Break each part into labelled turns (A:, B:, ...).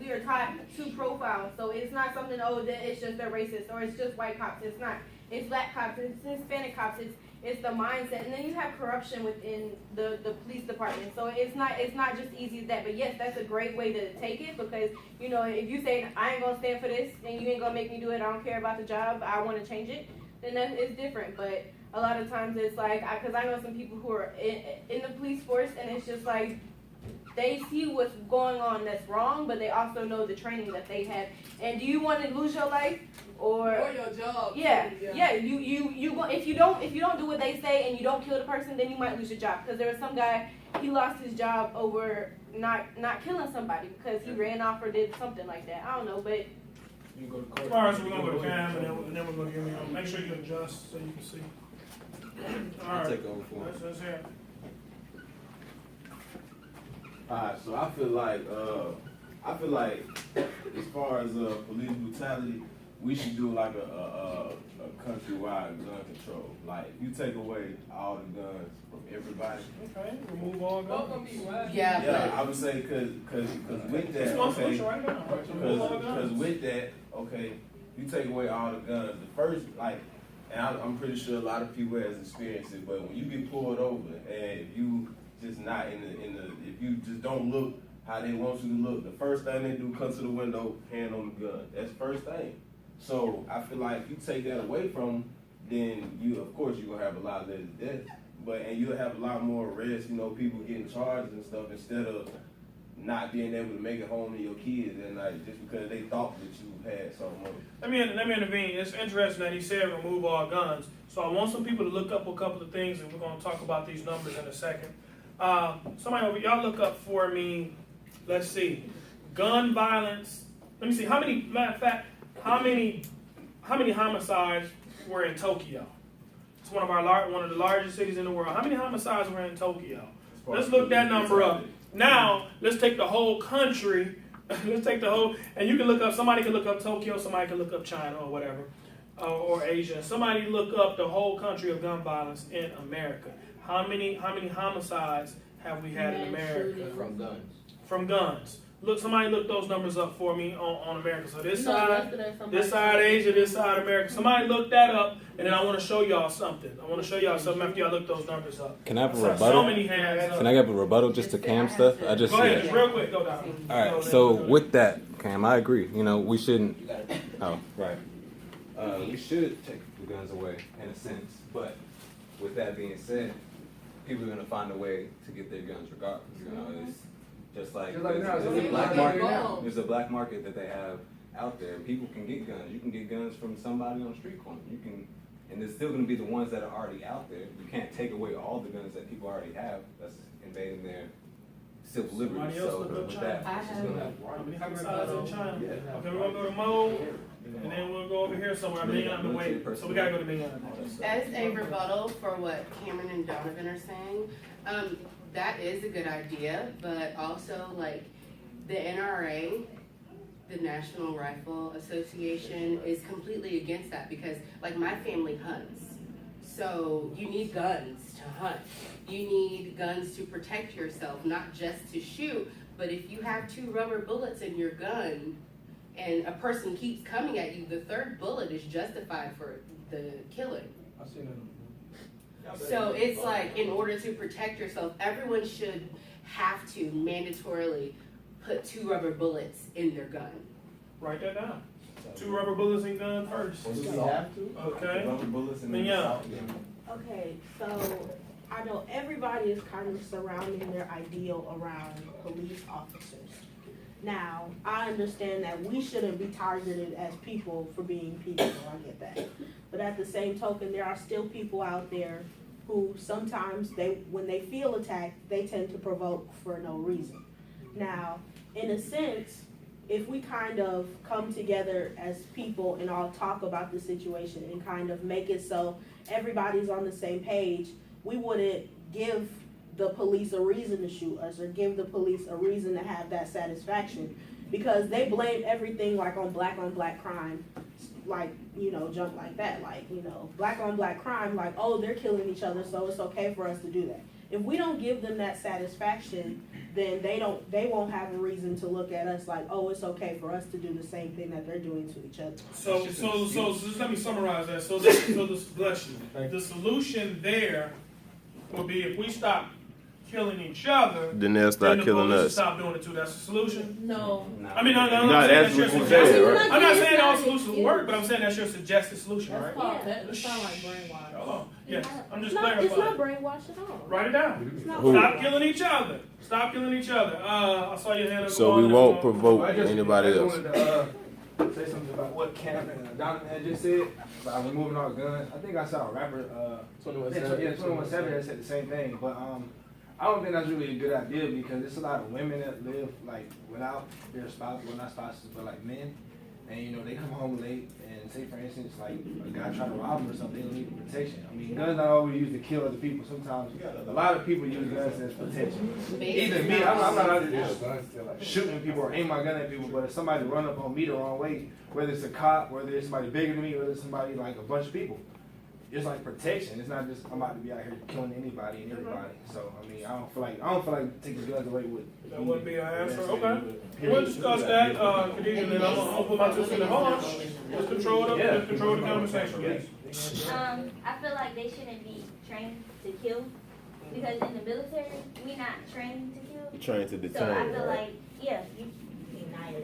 A: we are taught to profile. So it's not something, oh, that it's just they're racist or it's just white cops. It's not. It's black cops, it's Hispanic cops, it's the mindset. And then you have corruption within the police department. So it's not just easy as that. But yes, that's a great way to take it, because, you know, if you say, I ain't gonna stand for this and you ain't gonna make me do it, I don't care about the job, I wanna change it, then that is different. But a lot of times it's like, because I know some people who are in the police force, and it's just like, they see what's going on that's wrong, but they also know the training that they have. And do you want to lose your life or
B: your job?
A: Yeah. You go, if you don't do what they say and you don't kill the person, then you might lose your job. Because there was some guy, he lost his job over not killing somebody because he ran off or did something like that. I don't know, but.
C: You go to court. All right, so we're gonna go to Cam, and then we're gonna give you. Make sure you adjust so you can see. All right.
D: I'll take over for
C: Let's hear it.
E: Alright, so I feel like as far as police brutality, we should do like a countrywide gun control. Like, you take away all the guns from everybody.
C: Okay, remove all guns.
E: Yeah, I would say cause with that, okay,
C: right now. Remove all guns.
E: cause with that, okay, you take away all the guns. The first, like, and I'm pretty sure a lot of people has experienced it, but when you get pulled over and if you just not in the if you just don't look how they want you to look, the first thing they do, come to the window, hand on the gun. That's the first thing. So I feel like if you take that away from them, then you, of course, you're gonna have a lot less deaths, and you'll have a lot more arrests, you know, people getting charged and stuff, instead of not being able to make it home to your kids at night just because they thought that you had something on it.
C: Let me intervene. It's interesting that he said remove all guns. So I want some people to look up a couple of things, and we're gonna talk about these numbers in a second. Somebody over, y'all look up for me. Let's see, gun violence. Let me see how many. Matter of fact, how many homicides were in Tokyo? It's one of the largest cities in the world. How many homicides were in Tokyo? Let's look that number up. Now let's take the whole country. Let's take the whole, and you can look up. Somebody can look up Tokyo. Somebody can look up China or whatever, or Asia. Somebody look up the whole country of gun violence in America. How many homicides have we had in America from guns? Look, somebody look those numbers up for me on America. So this side Asia, this side America. Somebody look that up, and then I want to show y'all something. After y'all look those numbers up.
D: Can I have a rebuttal?
C: So many hands.
D: Can I give a rebuttal just to Cam stuff?
C: Go ahead, just real quick, go down.
D: All right. So with that, Cam, I agree. You know, we shouldn't. Oh, right. We should take the guns away in a sense, but with that being said, people are gonna find a way to get their guns regardless. You know, it's just like there's a black market. There's a black market that they have out there. People can get guns. You can get guns from somebody on the street corner. You can, and it's still gonna be the ones that are already out there. You can't take away all the guns that people already have. That's invading their civil liberties. So with that, it's just gonna happen.
C: How many homicides in China? Okay, we're gonna go to Mo, and then we'll go over here somewhere. Million the way. So we gotta go to Million.
B: As a rebuttal for what Cameron and Donovan are saying, that is a good idea, but also like the NRA, the National Rifle Association, is completely against that, because like my family hunts. So you need guns to hunt. You need guns to protect yourself, not just to shoot. But if you have 2 rubber bullets in your gun and a person keeps coming at you, the 3rd bullet is justified for the killing.
C: I've seen it.
B: So it's like, in order to protect yourself, everyone should have to mandatorily put 2 rubber bullets in their gun.
C: Write that down. 2 rubber bullets in gun first.
E: Do we have to?
C: Okay.
E: Rubber bullets and
C: Yeah.
A: Okay, so I know everybody is kind of surrounding their ideal around police officers. Now, I understand that we shouldn't be targeted as people for being people, I get that. But at the same token, there are still people out there who sometimes when they feel attacked, they tend to provoke for no reason. Now, in a sense, if we kind of come together as people and all talk about the situation and kind of make it so everybody's on the same page, we wouldn't give the police a reason to shoot us or give the police a reason to have that satisfaction, because they blame everything like on black crime, like, you know, junk like that, like, you know, black on black crime, like, oh, they're killing each other, so it's okay for us to do that. If we don't give them that satisfaction, then they won't have a reason to look at us like, oh, it's okay for us to do the same thing that they're doing to each other.
C: So just let me summarize that. Bless you. The solution there would be if we stop killing each other,
E: Then they'll start
C: the
E: killing
C: police
E: us.
C: Stop doing it too. That's the solution.
A: No.
C: I mean, I'm
E: No,
C: not
E: that's
C: saying
E: what
C: that's
E: you
C: your
E: said,
C: suggestion.
E: right?
C: I'm not saying all solutions work, but I'm saying that's your suggested solution, right?
F: That sounds like brainwash.
C: Hold on. Yes, I'm just
A: It's not
C: clarifying.
A: brainwash at all.
C: Write it down.
A: It's not
E: Who?
C: Stop killing each other. Stop killing each other. I saw your hand up.
E: So we won't provoke anybody else.
G: I wanted to say something about what Cameron and Donovan had just said about removing all guns. I think I saw a rapper, 21 Savage that said the same thing. But I don't think that's really a good idea because there's a lot of women that live like without their spouse, well not spouses, but like men. And you know, they come home late and say for instance like a guy try to rob them or something, they don't need protection. I mean, guns not always used to kill other people. Sometimes a lot of people use guns as protection. Even me, I'm not out there just shooting people or aiming my gun at people, but if somebody run up on me the wrong way, whether it's a cop, whether it's somebody bigger than me, whether it's somebody like a bunch of people, it's like protection. It's not just I'm about to be out here killing anybody and everybody. So I mean, I don't feel like taking guns away with.
C: That wouldn't be our answer. Okay. We'll discuss that, Khadijah, and then I'm gonna put my 2 cents in. Hold on. Let's control the conversation.
H: I feel like they shouldn't be trained to kill because in the military we not trained to kill.
E: Trying to
H: So I
E: detain.
H: feel like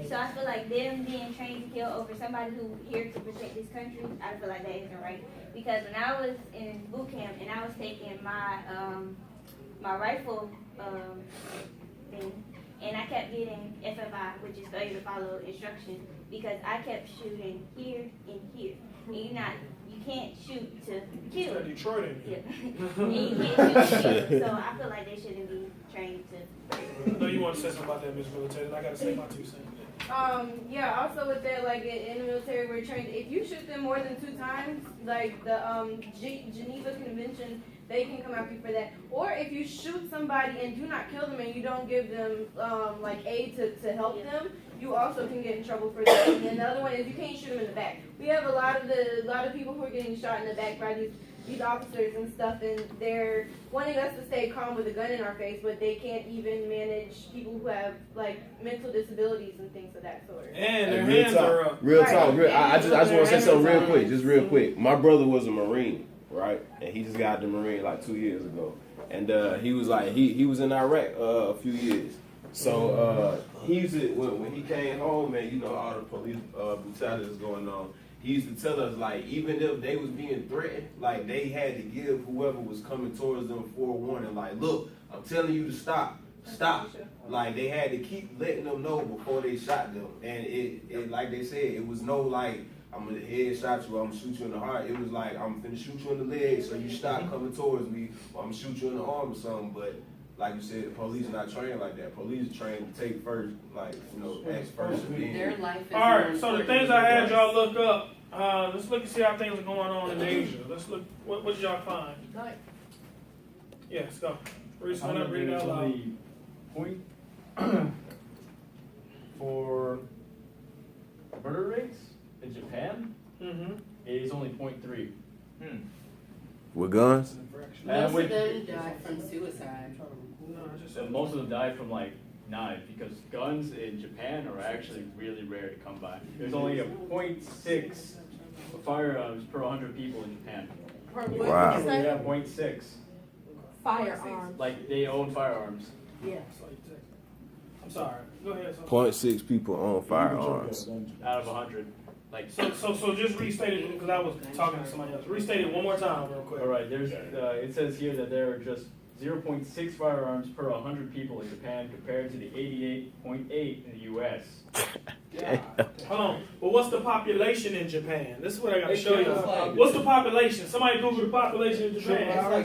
H: so I feel like them being trained to kill over somebody who here to protect this country, I feel like that isn't right. Because when I was in boot camp and I was taking my my rifle thing, and I kept getting FFI, which is failure to follow instructions, because I kept shooting here and here. And you can't shoot to kill.
C: Got Detroit in here.
H: Yeah. And you can't shoot to kill. So I feel like they shouldn't be trained to.
C: I know you want to say something about that, Ms. Military, and I gotta say my 2 cents.
F: Yeah, also with that, like in the military, we're trained, if you shoot them more than 2 times, like the Geneva Convention, they can come after you for that. Or if you shoot somebody and do not kill them and you don't give them like aid to help them, you also can get in trouble for that. And then the other one is you can't shoot them in the back. We have a lot of people who are getting shot in the back by these officers and stuff, and they're wanting us to stay calm with a gun in our face, but they can't even manage people who have like mental disabilities and things of that sort.
C: And their
E: Real
C: hands
E: talk.
C: are up.
E: Real
F: Right.
E: talk. I just want to say something real
C: Hands
E: quick,
C: on.
E: just real quick. My brother was a Marine, right? And he just got out the Marine like 2 years ago. And he was like, he was in Iraq a few years. So he used to, when he came home and you know all the police brutality that's going on, he used to tell us like even if they was being threatened, like they had to give whoever was coming towards them forewarning, like, look, I'm telling you to stop. Like they had to keep letting them know before they shot them. And it like they said, it was no like I'm gonna headshot you, I'm gonna shoot you in the heart. It was like I'm finna shoot you in the leg, so you stop coming towards me, or I'm gonna shoot you in the arm or something. But like you said, the police are not trained like that. Police are trained to take first, like, you know, act first. And then,
B: Their life is
C: All
B: more
C: right, so the
B: important
C: things
B: than
C: I had
B: yours.
C: y'all look up, let's look and see how things are going on in Asia. Let's look, what did y'all find? Yes, go. Read
I: I'm
C: someone up,
I: gonna
C: read it
I: give
C: out loud.
I: the point for murder rates in Japan.
C: Mm-hmm.
I: It is only 0.3.
E: with guns?
B: Most
I: with-
B: of them die from suicide.
I: Most of them die from like knives because guns in Japan are actually really rare to come by. There's only a 0.6 firearms per 100 people in Japan.
E: Wow.
I: Yeah, 0.6.
A: Firearms.
I: Like they own firearms.
A: Yeah.
C: I'm sorry, go ahead. So,
E: 0.6 people own firearms.
I: Out of 100. Like
C: so just restate it, because I was talking to somebody else. Restate it one more time real quick.
I: all right, there's it says here that there are just 0.6 firearms per 100 people in Japan compared to the 88.8 in the U.S.
C: Hold on. Well, what's the population in Japan? This is what I got to show you. What's the population? Somebody Google the population in Japan.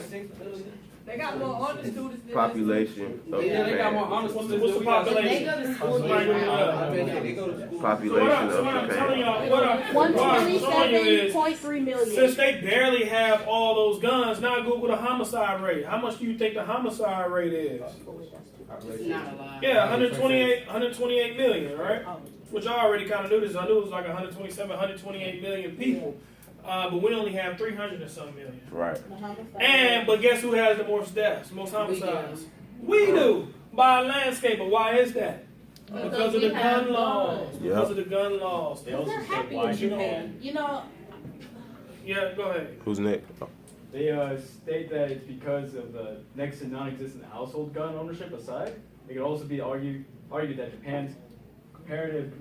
F: They got more honor students than
E: Population of
J: Yeah, they got more
E: Japan.
J: honest
C: What's
J: ones
C: the
J: than we got.
B: They
C: population?
B: go to school
C: Somebody
B: year
C: Google it up.
B: round.
J: They go to school.
C: So
E: Population
C: what I'm
E: of
C: telling
E: Japan.
C: y'all, what I'm showing you is,
A: 127.3 million.
C: since they barely have all those guns, now Google the homicide rate. How much do you think the homicide rate is?
B: It's not a lot.
C: Yeah, 128 million, right? Which I already kind of knew this. I knew it was like 127, 128 million people. but we only have 300 and some million.
E: Right.
C: But guess who has the most deaths, most homicides? We do, by a landscape. But why is that? Because of the gun laws. Because of the gun laws.
I: They also
A: They're
I: state
A: happy
I: why
A: in
I: Japan.
A: Japan. You know,
C: Yeah, go ahead.
E: Who's next?
I: They state that it's because of the next to non-existent household gun ownership aside. It could also be argued that Japan's comparative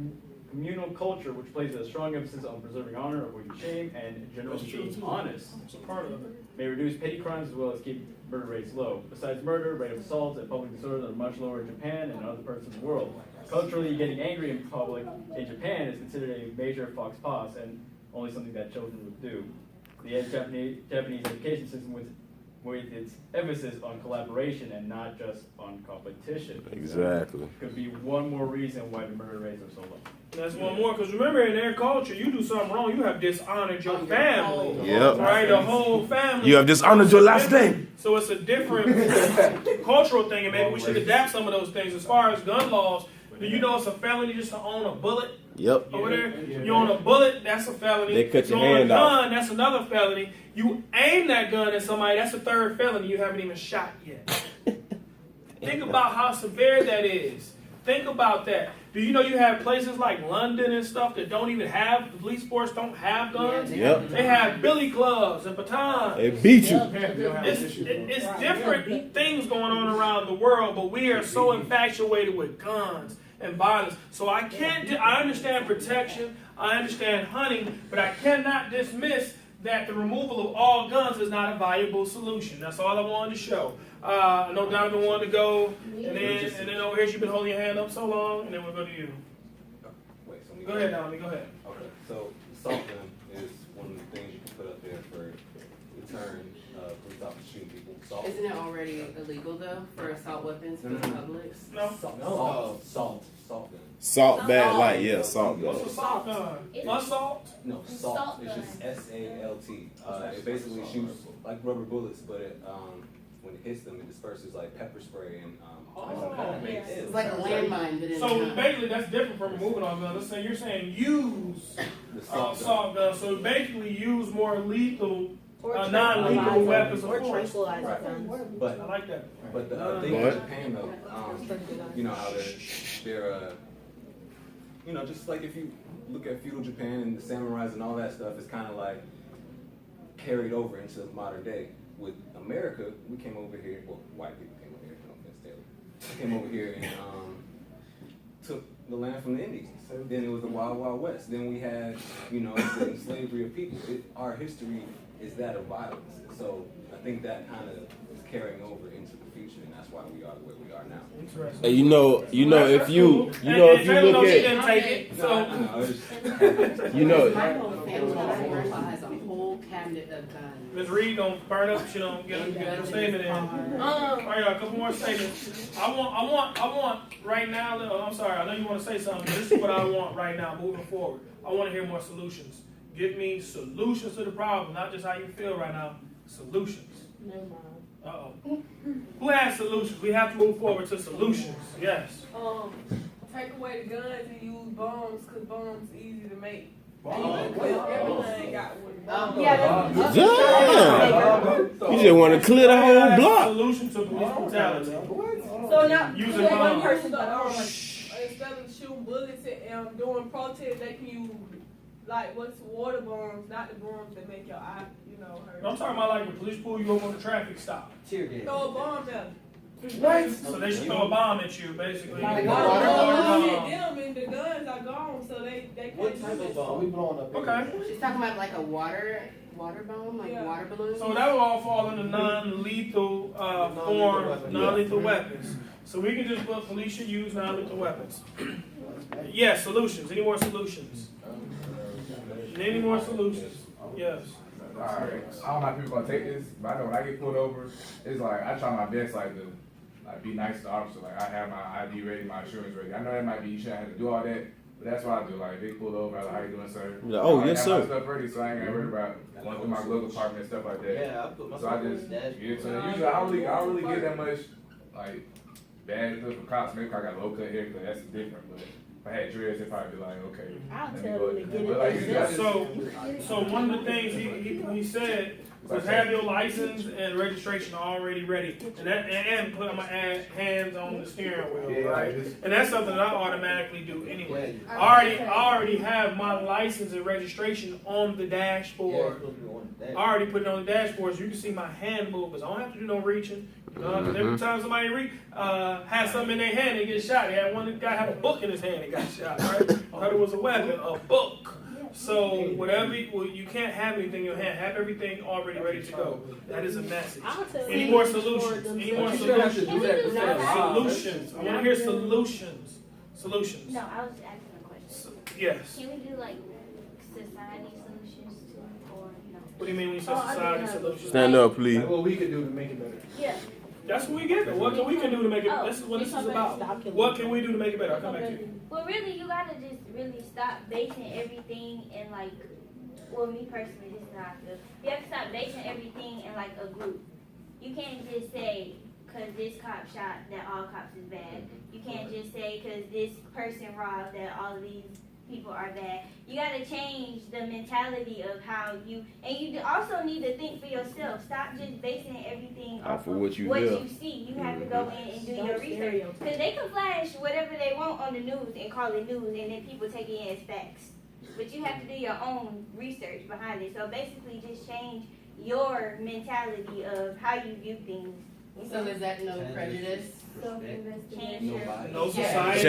I: communal culture, which places a strong emphasis on preserving honor, avoiding shame, and generally
C: That's true,
I: being
C: too.
I: honest,
C: It's a part of it.
I: may reduce petty crimes as well as keep murder rates low. Besides murder, rate of assaults and public disorders are much lower in Japan and in other parts of the world. Culturally, getting angry in public in Japan is considered a major faux pas and only something that children would do. The Japanese education system with its emphasis on collaboration and not just on competition.
E: Exactly.
I: Could be one more reason why the murder rates are so low.
C: That's one more, because remember in their culture, you do something wrong, you have dishonored your family.
E: Yep.
C: Right, the whole family.
E: You have dishonored your last name.
C: So it's a different cultural thing, and maybe we should adapt some of those things. As far as gun laws, do you know it's a felony just to own a bullet?
E: Yep.
C: Over there, you own a bullet, that's a felony.
E: They cut your
C: you own
E: hand
C: a
E: off.
C: gun, that's another felony. You aim that gun at somebody, that's a third felony. You haven't even shot yet. Think about how severe that is. Think about that. Do you know you have places like London and stuff that don't even have, the police force don't have guns?
E: Yep.
C: They have billy clubs and batons.
E: They beat you.
C: It's different things going on around the world, but we are so infatuated with guns and violence. So I understand protection, I understand hunting, but I cannot dismiss that the removal of all guns is not a viable solution. That's all I wanted to show. I know Donovan wanted to go, and then over here, you've been holding your hand up so long, and then we'll go to you.
D: Wait, so we
C: Go ahead, Donovan, go ahead.
D: Okay, so assault gun is one of the things you can put up there for deterring police officers shooting people. Assault.
B: Isn't it already illegal though for assault weapons for the public?
C: No?
D: Salt gun.
E: Salt bad light, yeah, salt
C: What's
E: gun.
C: assault gun? Assault?
D: No, salt. It's just SALT. It basically shoots like rubber bullets, but when it hits them, it disperses like pepper spray and
B: It's like a landmine, but in
C: So
B: a gun.
C: basically, that's different from removing all guns. Let's say you're saying use
D: the salt gun.
C: assault guns. So basically, use more lethal,
A: or
C: non-lethal weapons of
A: or
C: force.
A: tranquilizer
D: Right.
A: guns.
D: But
C: I like that.
D: But the thing in
E: What?
D: Japan though, you know how they're you know, just like if you look at feudal Japan and the samurais and all that stuff, it's kind of like carried over into modern day. With America, we came over here, well, white people came over here, no offense, Taylor. Came over here and took the land from the Indians. Then it was the Wild Wild West. Then we had, you know, the slavery of people. Our history is that of violence. So I think that kind of is carrying over into the future, and that's why we are the way we are now.
C: Interesting.
E: And you know, if you
C: Taylor
E: look
C: knows she
E: at,
C: didn't take it. So
E: you know,
B: My whole family has a whole cabinet of guns.
C: Ms. Reed don't burn up. She don't get a statement in. All right, a couple more statements. I want right now. I'm sorry. I know you want to say something. But this is what I want right now, moving forward. I want to hear more solutions. Give me solutions to the problem, not just how you feel right now. Solutions.
A: Never mind.
C: Uh-oh. Who has solutions? We have to move forward to solutions. Yes.
J: Take away the guns and use bombs, cause bombs easy to make. Everything got one.
E: damn, you just want to clear the whole block.
C: Solution to police brutality.
F: So not
C: Using
F: one
C: bombs.
F: person, but
J: Instead of shooting bullets and doing protests, they can use like water bombs, not the bombs that make your eye, hurt.
C: I'm talking about like the police pull you over on a traffic stop.
J: Throw a bomb there.
C: So they should throw a bomb at you, basically.
J: Like, them and the guns are gone, so they can't.
K: What type of bomb? We blowing up
C: Okay.
B: She's talking about like a water bomb, like
J: Yeah.
B: water balloons.
C: So that would all fall into non-lethal form, non-lethal weapons. So we can just put police should use non-lethal weapons. Yes, solutions. Any more solutions? Any more solutions? Yes.
G: Alright, I don't know how people gonna take this, but I know when I get pulled over, it's like I try my best to be nice to the officer. Like I have my ID ready, my insurance ready. I know that might be you shouldn't have to do all that, but that's what I do. Like they pull over, I'm like, how you doing, sir?
E: Yeah, oh,
G: I
E: yes,
G: got my
E: sir.
G: stuff ready, so I ain't gotta worry about going through my glove compartment and stuff like that.
K: Yeah, I put my
G: So I just give it to them. Usually I don't really get that much like bad stuff for cops. Maybe I got low cut hair, cause that's different. But if I had dreads, they'd probably be like, okay.
A: I'll
G: let me
A: tell
G: go
A: them to
G: ahead.
A: get
G: But, like, you
A: it
G: gotta-
C: So one of the things he said was have your license and registration already ready, and I'm gonna add hands on the steering wheel,
G: Yeah,
C: right?
G: like this.
C: And that's something I automatically do anyway. I already have my license and registration on the dashboard. I already put it on the dashboard, so you can see my hand movements. I don't have to do no reaching. Because every time somebody has something in their hand, they get shot. They had one guy had a book in his hand, and got shot. Right? Thought it was a weapon, a book. So whatever, you can't have anything in your hand. Have everything already ready to go. That is a message.
A: I'll tell
C: Any
A: them
C: more
A: to
C: solutions?
A: record
C: Any more
A: themselves.
G: You don't have to
C: solutions?
G: do that to say live.
C: Solutions. I want to hear solutions. Solutions.
H: No, I was asking a question.
C: Yes.
H: Can we do like society solutions too, or no?
C: What do you mean when you say society solutions?
D: Stand up, please.
G: Like what we could do to make it better.
H: Yeah.
C: That's what we get. What can we can do to make it?
H: Oh,
C: This is what this is
A: Stop
C: about.
A: killing
C: What
A: me.
C: can we do to make it better? I'll come back to you.
H: Well, really, you gotta just really stop basing everything in like, well, me personally, this is how I feel. You have to stop basing everything in like a group. You can't just say, cause this cop shot, that all cops is bad. You can't just say, cause this person robbed, that all of these people are bad. You gotta change the mentality of how you, and you also need to think for yourself. Stop just basing everything off of what you see. You have to go in and do your research. Cause they can flash whatever they want on the news and call it news, and then people take it as facts. But you have to do your own research behind it. So basically, just change your mentality of how you view things.
B: So is that no prejudice?
H: Change your.
C: No society.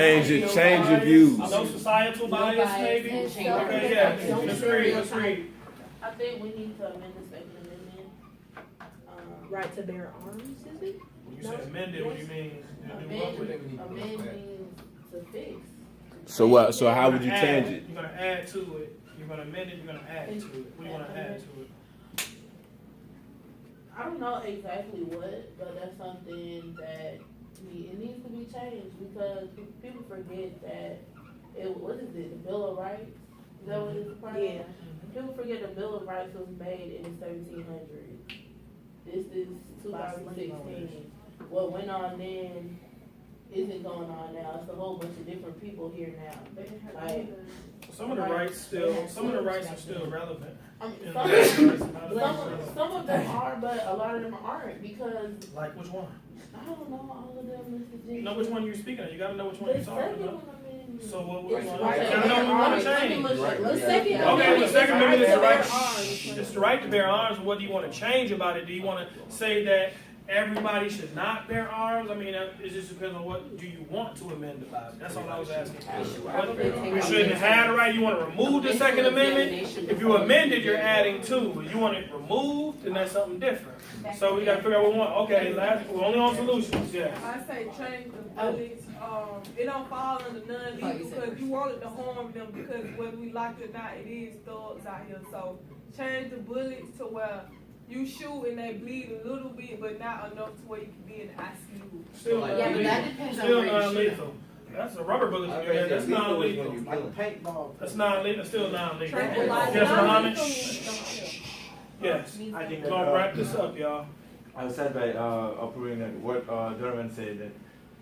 D: Change your views.
C: No societal bias, maybe.
B: and change your
C: Okay, yeah. Let's read.
A: I think we need to amend the second amendment. Right to bear arms, is it?
C: When you say amended, what do you mean? You do what with it?
A: Amending to fix.
D: So what? So how would you
C: You're
D: change
C: gonna
D: it?
C: add- You're gonna add to it. You're gonna amend it. You're gonna add to it. What do you want to add to it?
K: I don't know exactly what, but that's something that it needs to be changed because people forget that what is it, the Bill of Rights? Is that what it's part of?
A: Yeah.
K: People forget the Bill of Rights was made in the 1700s. This is 2016. What went on then isn't going on now. It's a whole bunch of different people here now. Like,
C: Some of the rights still. Some of the rights are still relevant.
K: I mean,
C: You
K: some,
C: know,
K: some of them are, but a lot of them aren't because
C: Like which one?
K: I don't know all of them.
C: You know which one you're speaking of. You gotta know which one
K: The
C: you're talking
K: second
C: about.
K: one, I mean,
C: So what?
K: it's
C: You
K: right
C: gotta know what we want to
K: Let me
C: change.
K: look at the second
C: Okay,
K: amendment
C: the
K: is
C: second amendment is the
K: right
C: right.
K: to bear arms.
C: It's the right to bear arms. What do you want to change about it? Do you want to say that everybody should not bear arms? I mean, it just depends on what do you want to amend about it. That's all I was asking. We shouldn't have the right. You want to remove the Second Amendment? If you amend it, you're adding to. If you want it removed, then that's something different. So we got to figure out what we want. Okay, we're only on solutions. Yeah.
J: I say change the bullets. It don't fall under none lethal because you wanted to harm them because whether we like it or not, it is thugs out here. So change the bullets to where you shoot and they bleed a little bit, but not enough to where you can be in the ICU.
C: Still
B: Yeah, but that
C: non-lethal.
B: depends on
C: Still
B: where you shoot
C: non-lethal. That's a rubber bullet. in your hand. That's non-lethal.
G: Paintball.
C: That's non-lethal. Still non-lethal.
J: Tranquilizer.
C: Yes, Muhammad.
J: Non-lethal.
C: Yes.
L: I think
C: We're
L: that,
C: gonna wrap this up, y'all.
L: I was sad by approving like what Donovan said that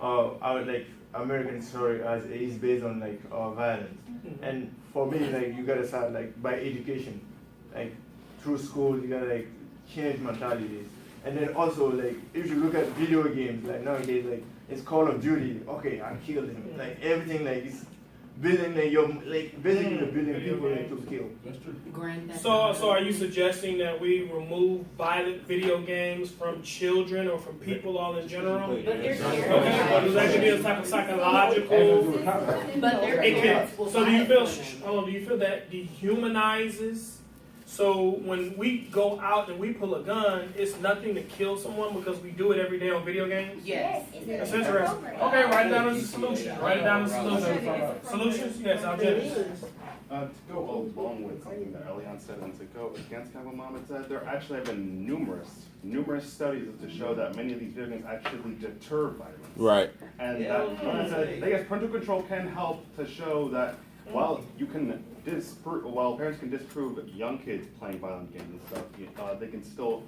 L: our like American story as is based on like violence, and for me like you gotta start like by education, like through school you gotta like change mentalities, and then also like if you look at video games like nowadays like it's Call of Duty, okay I killed him, like everything like it's building like you're like basically you're building people like to kill.
C: So are you suggesting that we remove violent video games from children or from people all in general? Okay, well, does that give you a type of psychological? It can. So do you feel that dehumanizes? So when we go out and we pull a gun, it's nothing to kill someone because we do it every day on video games?
B: Yes.
C: That's interesting. Okay, write it down as a solution. Write it down as a solution. Solutions? Yes, I'll
M: To go along with something that Elian said and to go against what Mohammed said, there actually have been numerous studies to show that many of these video games actually deter violence.
D: Right.
M: And that, like I said, I guess parental control can help to show that while parents can disprove young kids playing violent games and stuff, they can still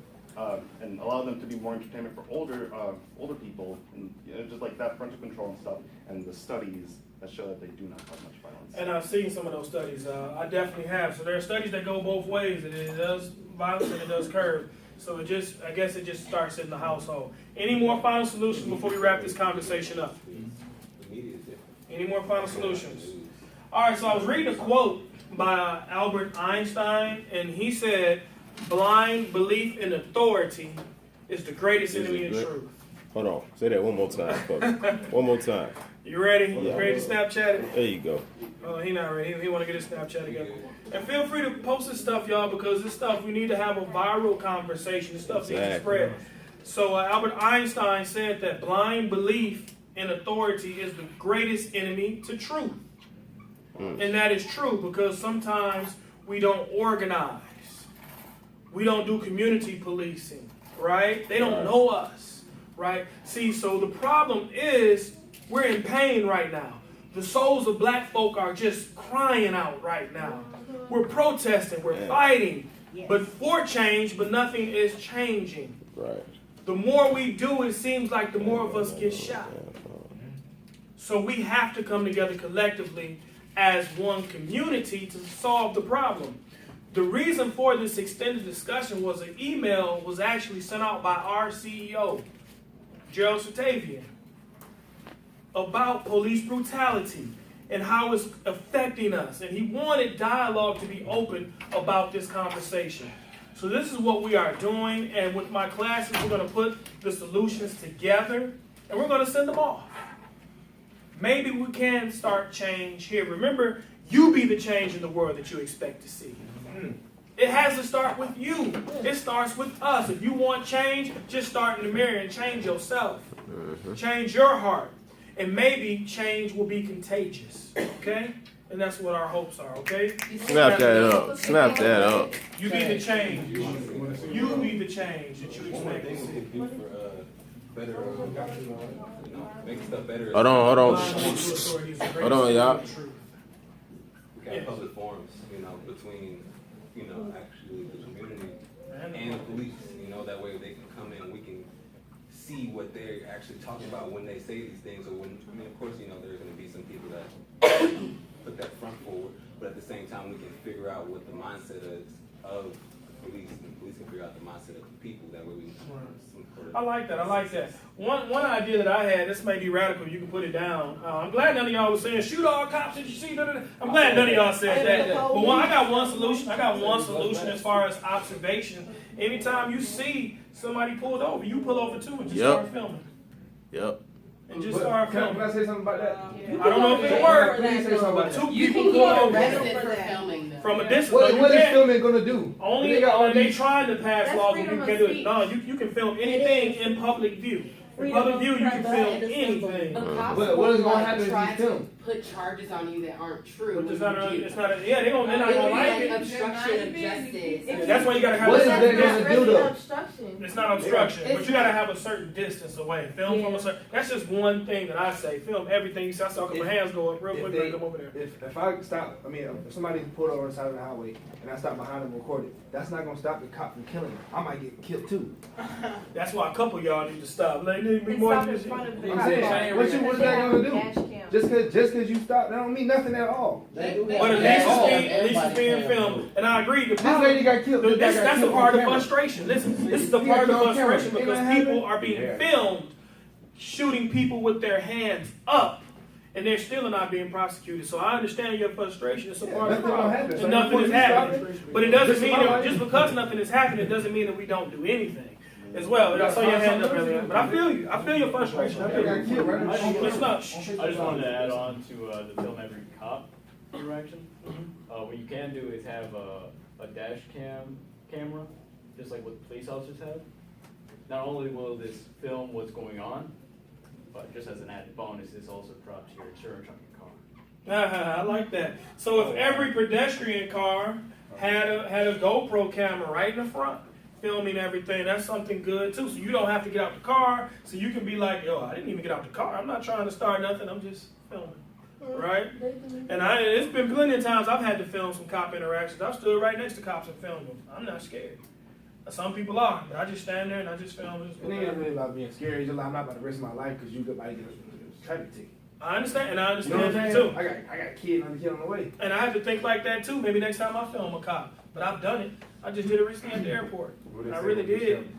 M: and allow them to be more entertainment for older people, and just like that parental control and stuff, and the studies that show that they do not cause much violence.
C: And I've seen some of those studies. I definitely have. So there are studies that go both ways. It does violence and it does curb. So I guess it just starts in the household. Any more final solutions before we wrap this conversation up? Any more final solutions? All right, so I was reading a quote by Albert Einstein, and he said, blind belief in authority is the greatest enemy of truth.
N: Hold on. Say that one more time, folks. One more time.
C: You ready?
N: Yeah.
C: Ready to Snapchat it?
N: There you go.
C: Oh, he not ready. He want to get his Snapchat together. And feel free to post this stuff, y'all, because this stuff, we need to have a viral conversation. This stuff needs to spread. So Albert Einstein said that blind belief in authority is the greatest enemy to truth. And that is true because sometimes we don't organize. We don't do community policing, right? They don't know us, right? See, so the problem is we're in pain right now. The souls of black folk are just crying out right now. We're protesting, we're fighting, but for change, but nothing is changing.
N: Right.
C: The more we do, it seems like the more of us get shot. So we have to come together collectively as one community to solve the problem. The reason for this extended discussion was an email was actually sent out by our CEO, Gerald Satavian, about police brutality and how it's affecting us. And he wanted dialogue to be open about this conversation. So this is what we are doing. And with my classes, we're going to put the solutions together and we're going to send them off. Maybe we can start change here. Remember, you be the change in the world that you expect to see. It has to start with you. It starts with us. If you want change, just start in the mirror and change yourself. Change your heart. And maybe change will be contagious. Okay? And that's what our hopes are. Okay?
N: Snap that up. Snap that up.
C: You be the change. You be the change that you expect to see.
D: Better, making stuff better.
N: Hold on. Hold on, y'all.
D: We got public forums, between, actually the community and the police, that way they can come in, we can see what they're actually talking about when they say these things, or when, of course, there's going to be some people that put that front forward, but at the same time, we can figure out what the mindset is of the police, and the police can figure out the mindset of the people, that way we can.
C: I like that. One idea that I had, this may be radical, you can put it down. I'm glad none of y'all was saying, shoot all cops that you see. I'm glad none of y'all said that. But I got one solution. As far as observation. Anytime you see somebody pulled over, you pull over too and just start filming.
N: Yep.
C: And just start filming.
G: Can I say something about that?
C: I don't know if it'll work.
G: Please say something about that.
B: You can get arrested for filming them.
C: From a distance.
G: What is filming gonna do?
C: Only they trying to pass laws where you can do it. No, you can film anything in public view. In public view, you can film anything.
G: But what is gonna happen if you film?
B: Put charges on you that aren't true.
C: But they're not gonna like it.
B: Obstruction of justice.
C: That's why you gotta have
G: What is
C: a certain
G: that gonna do though?
K: Obstruction.
C: It's not obstruction, but you gotta have a certain distance away. Film from a certain. That's just one thing that I say. Film everything. You see, I saw my hands go up real quick. Come over there.
G: If I stop, if somebody pulled over on the side of the highway and I stop behind them and record it, that's not gonna stop the cop from killing them. I might get killed too.
C: That's why a couple of y'all need to stop. Like, need to be more than this.
G: I'm saying, what is that gonna do? Just because you stop, that don't mean nothing at all.
C: But at least it's being filmed, and I agree.
G: This lady got killed.
C: That's the part of frustration. Listen, this is the part of frustration because people are being filmed shooting people with their hands up, and they're still not being prosecuted. So I understand your frustration. It's a part of the problem, and nothing is happening. But it doesn't mean that just because nothing is happening, it doesn't mean that we don't do anything. As well, I saw your hand up earlier, but I feel you. I feel your frustration. It's not.
I: I just wanted to add on to the film every cop interaction. What you can do is have a dash camera, just like what police officers have. Not only will this film what's going on, but just as an added bonus, this also drops your insurance on your car.
C: I like that. So if every pedestrian car had a GoPro camera right in the front, filming everything, that's something good too. So you don't have to get out the car. So you can be like, yo, I didn't even get out the car. I'm not trying to start nothing. I'm just filming. Right? And it's been plenty of times I've had to film some cop interactions. I've stood right next to cops and filmed them. I'm not scared. Some people are, but I just stand there and I just film
G: It ain't really about being scary. It's just like I'm not about to risk my life because you could like get a traffic ticket.
C: I understand, and I
G: You know
C: understand
G: what I'm
C: that
G: saying?
C: too.
G: I got a kid and a kid on the way.
C: And I have to think like that too. Maybe next time I film a cop, but I've done it. I just did it recently at the airport. I really did.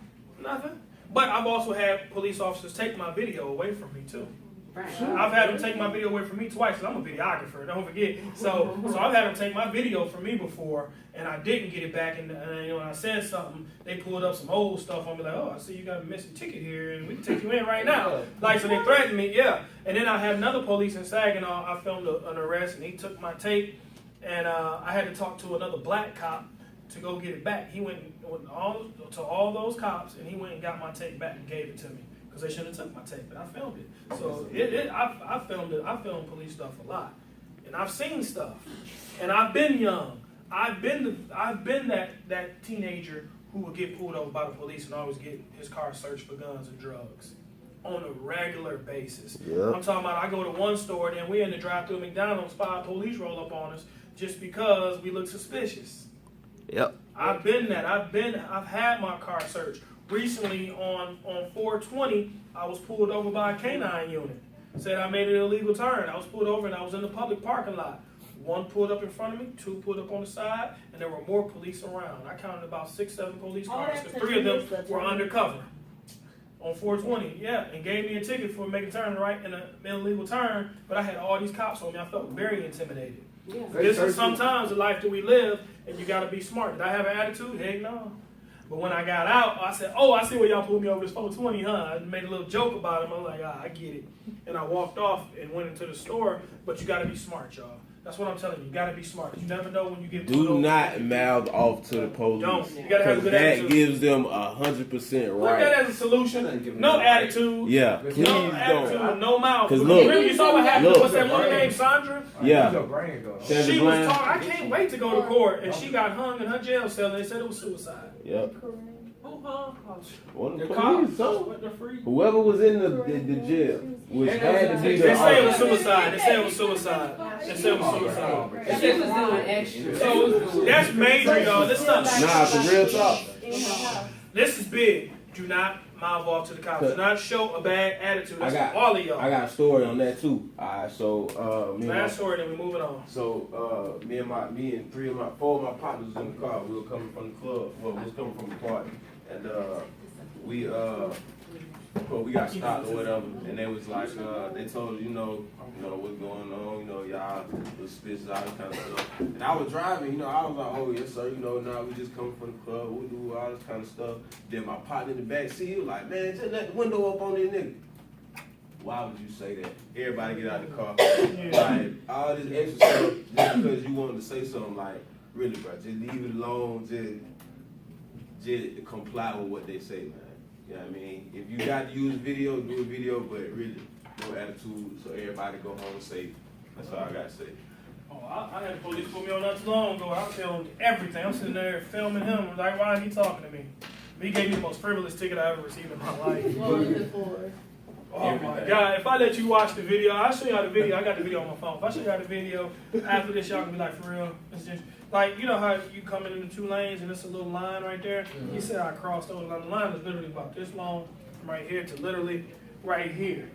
C: Nothing. But I've also had police officers take my video away from me too.
B: Right.
C: I've had them take my video away from me twice, because I'm a videographer, don't forget. So I've had them take my video from me before, and I didn't get it back, and you know, when I said something, they pulled up some old stuff on me, like, oh, I see you got a missing ticket here, and we can take you in right now. Like, so they threatened me, yeah. And then I had another police in Saginaw, I filmed an arrest, and he took my tape, and I had to talk to another black cop to go get it back. He went to all those cops, and he went and got my tape back and gave it to me. Because they shouldn't have took my tape, but I filmed it. So I filmed it. I filmed police stuff a lot, and I've seen stuff, and I've been young. I've been that teenager who would get pulled over by the police and always get his car searched for guns and drugs on a regular basis.
N: Yep.
C: I'm talking about I go to one store and then we in the drive-through McDonald's, 5 police roll up on us just because we look suspicious.
N: Yep.
C: I've been that. I've had my car searched. Recently on 420, I was pulled over by a K-9 unit. Said I made an illegal turn. I was pulled over and I was in the public parking lot. 1 pulled up in front of me, 2 pulled up on the side, and there were more police around. I counted about 6, 7 police cars, because 3 of them were undercover. On 420, yeah, and gave me a ticket for making a turn right in an illegal turn, but I had all these cops on me. I felt very intimidated.
B: Yeah.
C: This is sometimes the life that we live, and you gotta be smart. Did I have an attitude? Heck no. But when I got out, I said, oh, I see where y'all pulled me over this 420, huh? I made a little joke about him. I was like, I get it. And I walked off and went into the store, but you gotta be smart, y'all. That's what I'm telling you. You gotta be smart. You never know when you get pulled
N: Do
C: over.
N: not mouth off to the police.
C: Don't. You gotta have a
N: Because
C: good
N: that
C: attitude.
N: gives them 100%
C: Look at
N: right.
C: that as a solution. No attitude.
N: Yeah, please
C: No
N: don't.
C: attitude. No mouth.
N: 'Cause look-
C: Remember you saw what happened?
N: look.
C: What's that woman named Sandra?
N: Yeah.
C: She
N: Sandra
C: was
N: Bland.
C: talking. I can't wait to go to court, and she got hung in her jail cell. And they said it was suicide.
N: Yep.
C: Who hung?
N: One of
C: The
N: the
C: cops.
N: police, so
C: What the freak?
N: whoever was in the jail, which had to be the
C: They say it was
N: officer.
C: suicide. They say it was suicide. They say it was suicide.
B: She was doing extra.
C: So that's major, y'all. This stuff.
N: Nah, for real talk.
C: This is big. Do not mouth off to the cops. Do not show a bad attitude. That's all of y'all.
N: I got a story on that too. Alright, so me and my-
C: Last story, then we moving on.
E: So me and 4 of my partners was in the car. We were coming from the club. Well, we was coming from the party, and we got stopped or whatever. And they was like, they told us, you know what's going on. Y'all was suspicious, all this kind of stuff. And I was driving. I was like, oh yes sir. Now we just coming from the club. We do all this kind of stuff. Then my partner in the back seat, he was like, man, just let the window up on this nigga. Why would you say that? Everybody get out of the car. Like, all this extra stuff just because you wanted to say something, like, really, bro, just leave it alone, just comply with what they say, man. You know what I mean? If you got to use video, do a video, but really, no attitude, so everybody go home safe. That's all I got to say.
C: Oh, I had the police put me on not too long ago. I filmed everything. I'm sitting there filming him. Like, why is he talking to me? But he gave me the most frivolous ticket I ever received in my life.
K: What was it for?
C: Oh my God, if I let you watch the video, I'll show y'all the video. I got the video on my phone. If I show y'all the video, after this, y'all can be like, for real. It's just, like, you know how you come in the 2 lanes and it's a little line right there?
K: Mm-hmm.
C: He said I crossed over. The line is literally about this long from right here to literally right here.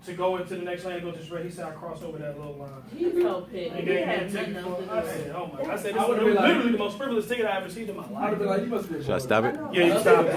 C: To go into the next lane, go just right. He said I crossed over that little line.
K: He's so petty.
C: And
K: He
C: gave me a
K: had
C: ticket
K: nothing
C: for
K: to
C: I
K: do.
C: said, oh my God. I said,
G: I
C: this
G: would've
C: is
G: been like-
C: literally the most frivolous ticket I ever received in my life.
G: I'd have been like, you must be.
D: Should I stop it?
C: Yeah, you stop it.